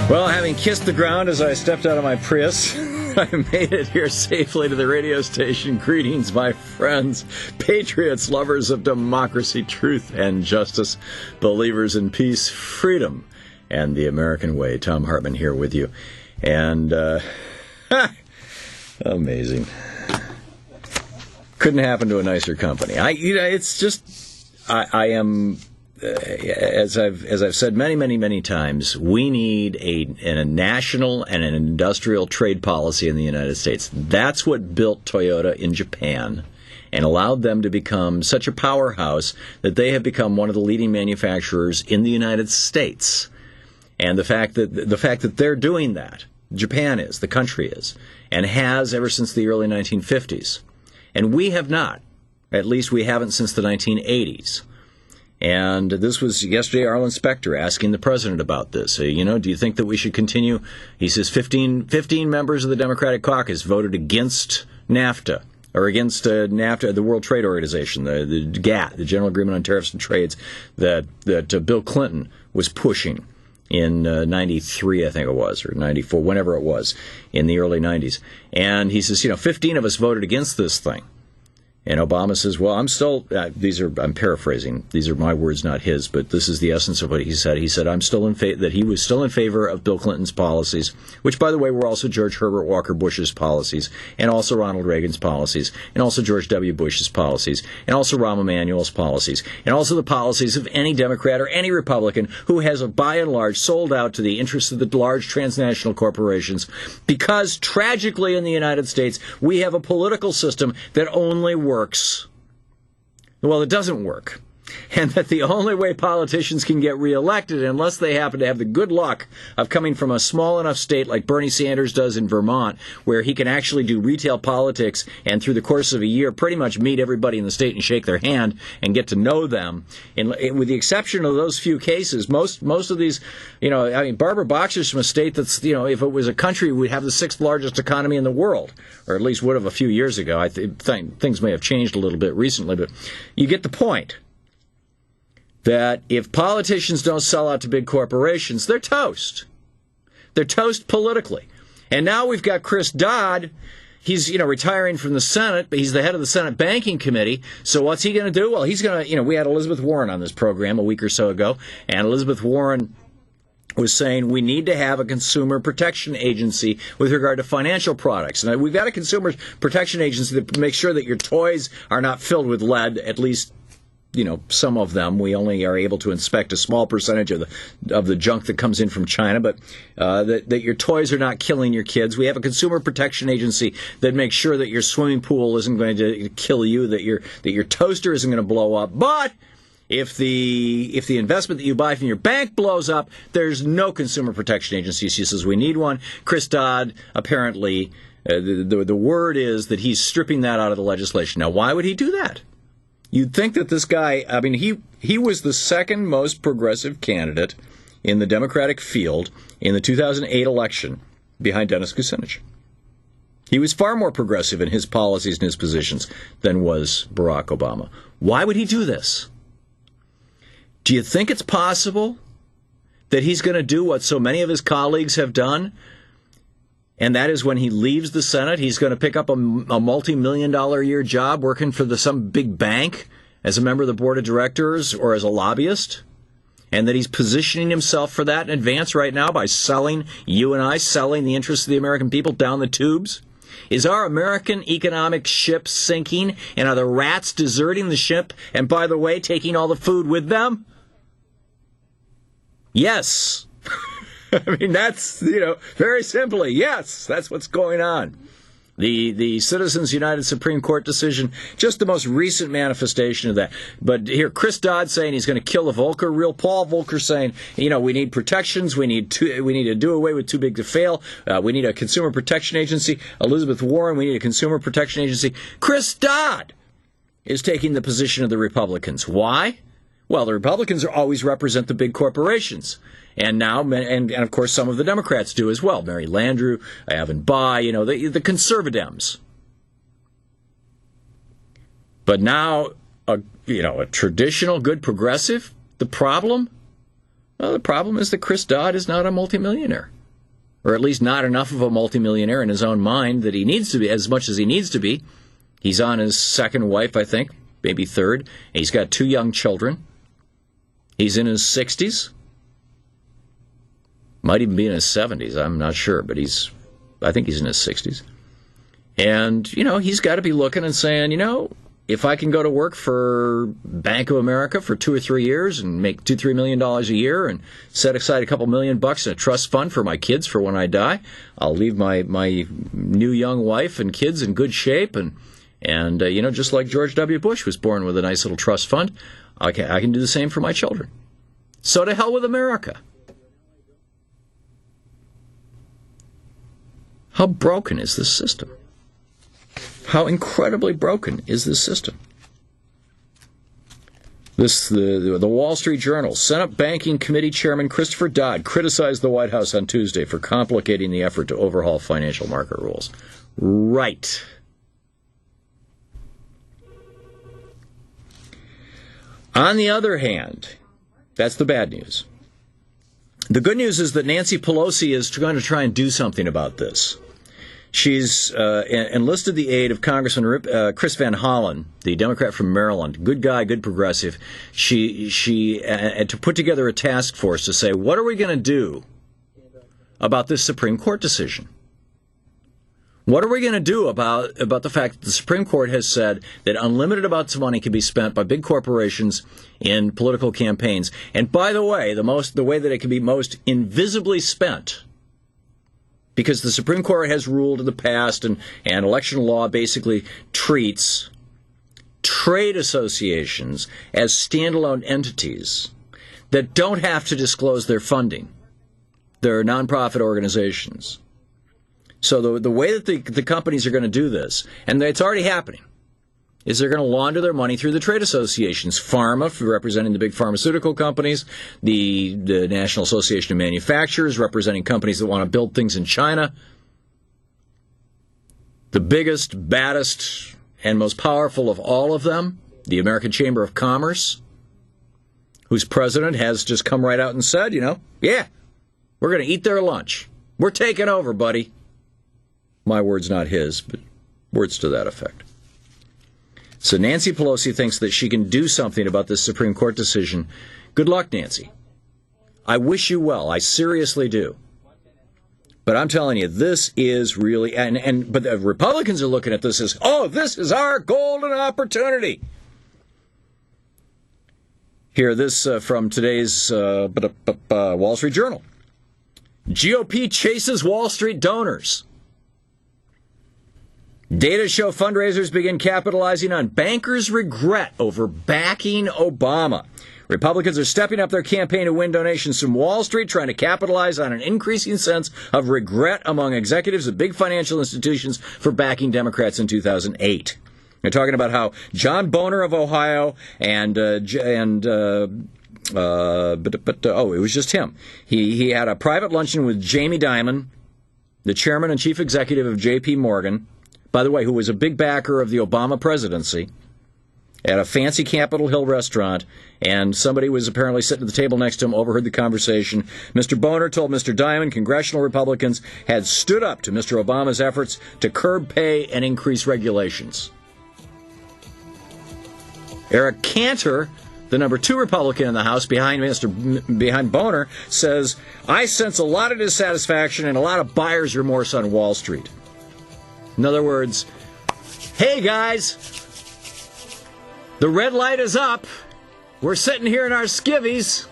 Well, having kissed the ground as I stepped out of my Prius, I made it here safely to the radio station. Greetings, my friends, patriots, lovers of democracy, truth, and justice, believers in peace, freedom, and the American way. Thom Hartmann here with you. And, amazing. Couldn't happen to a nicer company. I am... As I've said many times, we need a national and an industrial trade policy in the United States. That's what built Toyota in Japan and allowed them to become such a powerhouse that they have become one of the leading manufacturers in the United States. And the fact that they're doing that, Japan is, the country is, and has ever since the early 1950s. And we have not. At least we haven't since the 1980s. And this was yesterday, Arlen Specter asking the president about this. Do you think that we should continue? He says 15 members of the Democratic caucus voted against NAFTA, or against NAFTA, the World Trade Organization, the GATT, the General Agreement on Tariffs and Trades, that Bill Clinton was pushing in 93, I think it was, or 94, whenever it was, in the early 90s. And he says, 15 of us voted against this thing. And Obama says, well, I'm paraphrasing. These are my words, not his, but this is the essence of what he said. He said, that he was still in favor of Bill Clinton's policies, which, by the way, were also George Herbert Walker Bush's policies, and also Ronald Reagan's policies, and also George W. Bush's policies, and also Rahm Emanuel's policies, and also the policies of any Democrat or any Republican who has, by and large, sold out to the interests of the large transnational corporations, because tragically in the United States, we have a political system that only works. Well, it doesn't work. And that the only way politicians can get reelected, unless they happen to have the good luck of coming from a small enough state like Bernie Sanders does in Vermont, where he can actually do retail politics and through the course of a year pretty much meet everybody in the state and shake their hand and get to know them. And with the exception of those few cases, most of these, Barbara Boxer's from a state that's, if it was a country, would have the sixth largest economy in the world, or at least would have a few years ago. I think things may have changed a little bit recently, but you get the point. That if politicians don't sell out to big corporations, they're toast. They're toast politically. And now we've got Chris Dodd. He's, retiring from the Senate, but he's the head of the Senate Banking Committee. So what's he going to do? Well, he's going to, we had Elizabeth Warren on this program a week or so ago, and Elizabeth Warren was saying we need to have a consumer protection agency with regard to financial products. And we've got a consumer protection agency that makes sure that your toys are not filled with lead, at least some of them. We only are able to inspect a small percentage of the junk that comes in from China, but that your toys are not killing your kids. We have a consumer protection agency that makes sure that your swimming pool isn't going to kill you, that your toaster isn't going to blow up. But if the investment that you buy from your bank blows up, there's no consumer protection agency. She says we need one. Chris Dodd apparently the word is that he's stripping that out of the legislation. Now, why would he do that? You'd think that this guy, he was the second most progressive candidate in the Democratic field in the 2008 election behind Dennis Kucinich. He was far more progressive in his policies and his positions than was Barack Obama. Why would he do this? Do you think it's possible that he's going to do what so many of his colleagues have done? And that is when he leaves the Senate, he's going to pick up a multi-million-dollar a year job working for some big bank as a member of the board of directors or as a lobbyist, and that he's positioning himself for that in advance right now by selling the interests of the American people down the tubes. Is our American economic ship sinking, and are the rats deserting the ship, and by the way, taking all the food with them? Yes. That's, very simply, yes, that's what's going on. The Citizens United Supreme Court decision, just the most recent manifestation of that. But here, Chris Dodd saying he's going to kill the Volcker. Real Paul Volcker saying, we need protections. We need to do away with too big to fail. We need a consumer protection agency. Elizabeth Warren, we need a consumer protection agency. Chris Dodd is taking the position of the Republicans. Why? Well, the Republicans always represent the big corporations. And now, and of course, some of the Democrats do as well. Mary Landrieu, Evan Bayh, the conservadems. But now, a traditional good progressive, the problem is that Chris Dodd is not a multimillionaire. or at least not enough of a multimillionaire in his own mind that he needs to be, as much as he needs to be. He's on his second wife, I think, maybe third. He's got 2 young children. He's in his 60s. Might even be in his 70s, I'm not sure, but I think he's in his 60s. And, he's got to be looking and saying, if I can go to work for Bank of America for 2 or 3 years and make $2-3 million a year and set aside a couple $1 million in a trust fund for my kids for when I die, I'll leave my new young wife and kids in good shape. And just like George W. Bush was born with a nice little trust fund, I can do the same for my children. So to hell with America. How broken is this system? How incredibly broken is this system? The Wall Street Journal, Senate Banking Committee Chairman Christopher Dodd criticized the White House on Tuesday for complicating the effort to overhaul financial market rules. Right. On the other hand, that's the bad news. The good news is that Nancy Pelosi is going to try and do something about this. She's enlisted the aid of Congressman Chris Van Hollen, the Democrat from Maryland. Good guy, good progressive. She to put together a task force to say, what are we going to do about this Supreme Court decision? What are we going to do about the fact that the Supreme Court has said that unlimited amounts of money can be spent by big corporations in political campaigns? And by the way, the way that it can be most invisibly spent, because the Supreme Court has ruled in the past, and election law basically treats trade associations as standalone entities that don't have to disclose their funding. They're nonprofit organizations. So the way that the companies are going to do this, and it's already happening, is they're going to launder their money through the trade associations. Pharma, representing the big pharmaceutical companies, the National Association of Manufacturers, representing companies that want to build things in China. The biggest, baddest, and most powerful of all of them, the American Chamber of Commerce, whose president has just come right out and said, yeah, we're going to eat their lunch. We're taking over, buddy. My words, not his, but words to that effect. So Nancy Pelosi thinks that she can do something about this Supreme Court decision. Good luck, Nancy. I wish you well. I seriously do. But I'm telling you, this is really, but the Republicans are looking at this as, this is our golden opportunity. Here, this from today's Wall Street Journal. GOP chases Wall Street donors. Data show fundraisers begin capitalizing on bankers' regret over backing Obama. Republicans are stepping up their campaign to win donations from Wall Street, trying to capitalize on an increasing sense of regret among executives of big financial institutions for backing Democrats in 2008. They're talking about how John Boehner of Ohio it was just him. He had a private luncheon with Jamie Dimon, the chairman and chief executive of J.P. Morgan, by the way, who was a big backer of the Obama presidency, at a fancy Capitol Hill restaurant, and somebody was apparently sitting at the table next to him, overheard the conversation. Mr. Boehner told Mr. Dimon congressional Republicans had stood up to Mr. Obama's efforts to curb pay and increase regulations. Eric Cantor, the number 2 Republican in the House behind Boehner, says, I sense a lot of dissatisfaction and a lot of buyer's remorse on Wall Street. In other words, hey guys, the red light is up. We're sitting here in our skivvies.